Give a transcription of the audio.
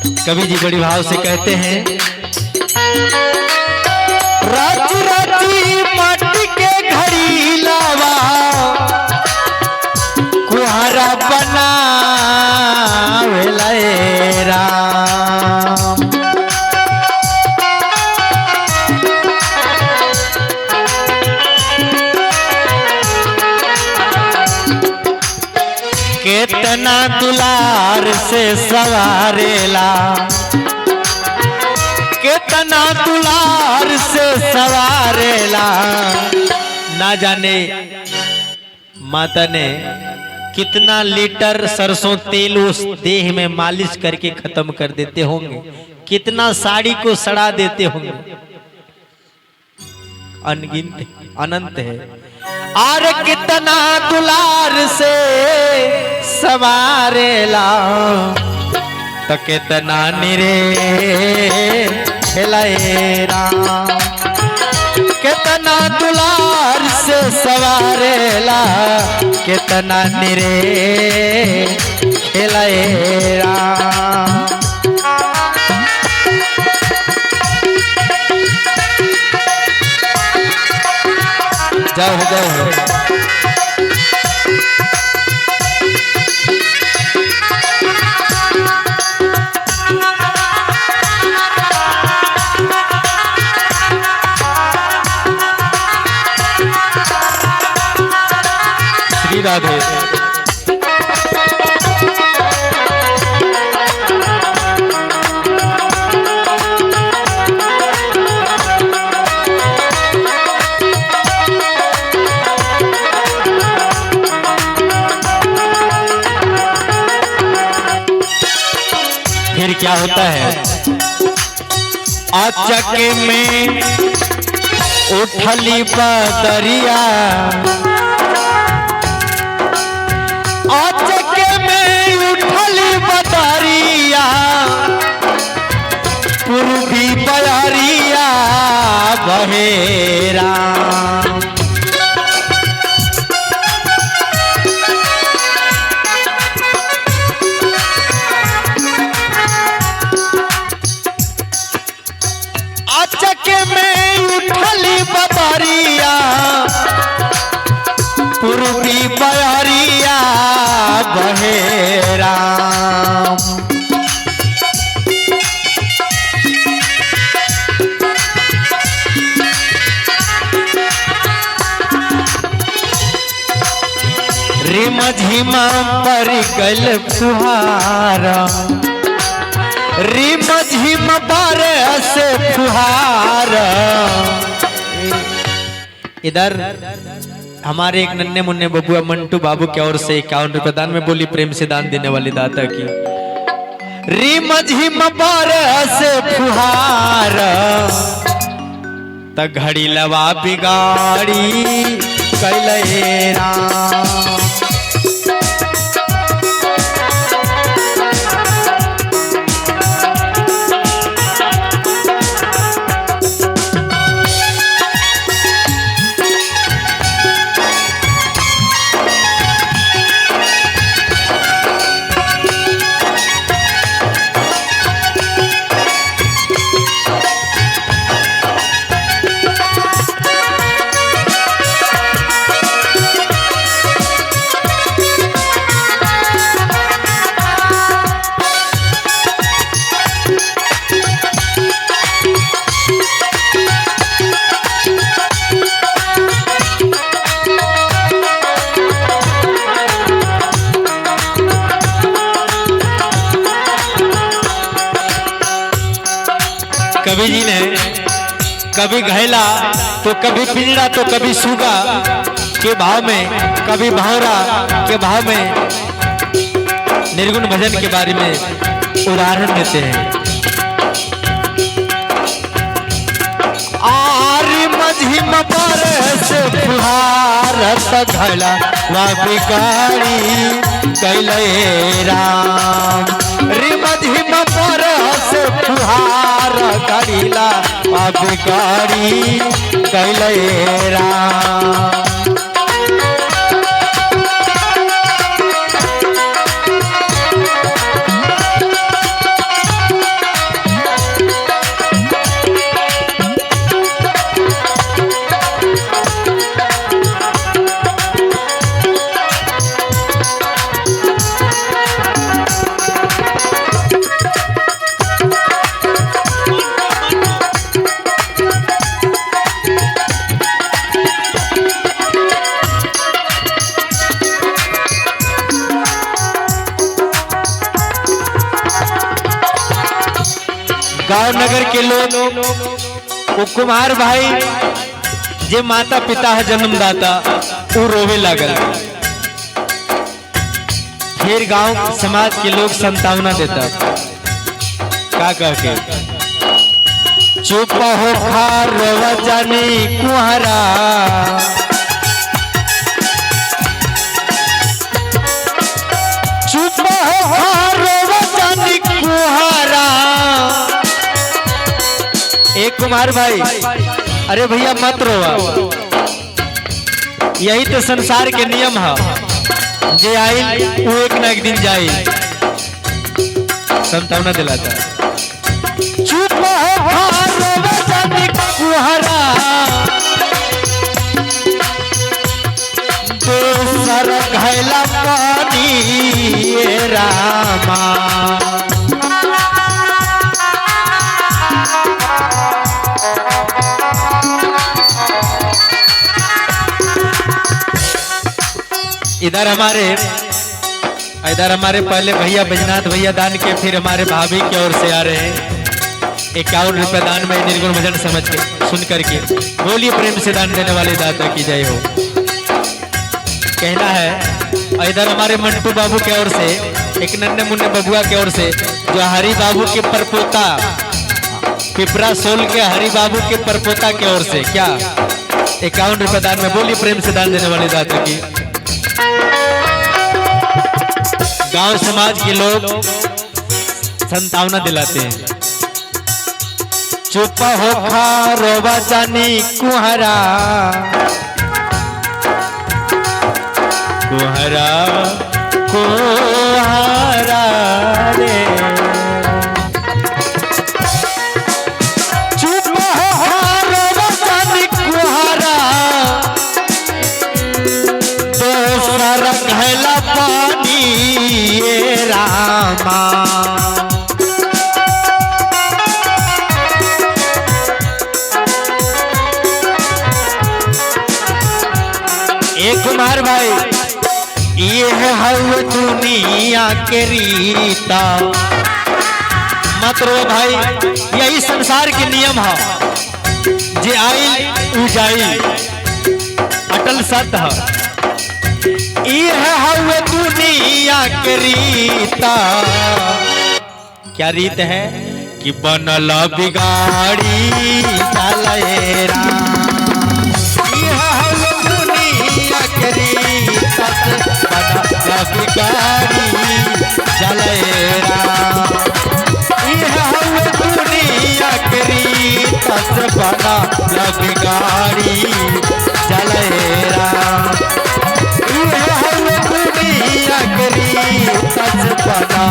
कवि जी बड़ी भाव से कहते हैं, राती राती माटी के घड़ी लावा कुहारा बना राम। केतना दुलार से सवारेला, केतना दुलार से सवारेला। ना जाने माता ने कितना लीटर सरसों तेल उस देह में मालिश करके खत्म कर देते होंगे, कितना साड़ी को सड़ा देते होंगे, अनगिनत अनंत है। और कितना दुलार से सवारेला, तो कितना निरे खिलाएरा। कितना दुलार से सवारेला, कितना निरे खिलाएरा। जाओ जाओ श्री राधे। फिर क्या होता है, अचक में उठली बदरिया, अचक में उठली बदरिया, पूर्वी बयरिया बहेरा। अचके में उठली बदरिया, पूर्वी बयरिया बहेरा। रिम झिमा पर गल फुहारा, रिम झिम बरस फुहार। इधर हमारे एक नन्हे मुन्ने बबुआ मंटू बाबू की ओर से 51 रुपए दान में बोली प्रेम से दान देने वाली दाता की। रिम झिम बरस फुहार, त घड़ी लवा बिगाड़ी कैलेरा। कवि जी ने कभी घैला तो कभी पिंजड़ा तो कभी सूगा के भाव में, कभी भावरा के भाव में निर्गुण भजन के बारे में उदाहरण देते हैं। आरी मझिम बरस फुहारत घैला वा बिगाड़ी कैले राम। री मझिम बरस फुहार करीला वा बिगाड़ी कैले राम। गांव नगर के लोग वो कुमार भाई जे माता पिता है जन्मदाता वो रोवे लागल। फिर गांव समाज के लोग संतावना देता का कह के, चुप हो खा रोवा जानी कुहारा, चुप हो खा रोवा जानी कुहारा। एक कुमार भाई, अरे भैया मत रोवा, यही तो संसार के नियम है, जे आई वो एक ना एक दिन जाए। संतावना दिलाता, चुप हो रोवा जानी कुहारा, दोसर घैला पानी ये रामा। इधर हमारे पहले भैया बैजनाथ भैया दान के, फिर हमारे भाभी की ओर से आ रहे हैं 51 रुपये दान में निर्गुण भजन समझ के सुन करके। बोलिए प्रेम से दान देने वाले दाता की जय हो। कहना है इधर हमारे मंटू बाबू की ओर से, एक नन्हे मुन्ने बबुआ की ओर से, जो हरि बाबू के परपोता पिपरा सोल के हरि बाबू के परपोता की ओर से क्या 51 रुपये दान में। बोलिए प्रेम से दान देने वाले दाता की। गांव समाज के लोग संतावना दिलाते हैं, चुप हो खा रोवा जानी कुहारा, कुहारा कुहारा रे, चुप हो खा रोवा जानी कुहारा, दोसर घैला पानी ये रामा। एक कुमार भाई, ये है हव दुनिया के रीता, मत रो भाई, यही संसार के नियम है, जे आई उ जाई, अटल सत्य है। यह है दुनिया के रीता, क्या रीत है कि बनल बिगाड़ी चलेरा। यह है दुनिया के रीता, बनल बिगाड़ी चलेरा। यह है दुनिया के रीता, बनल बिगाड़ी चलेरा। दुनिया करी सच बना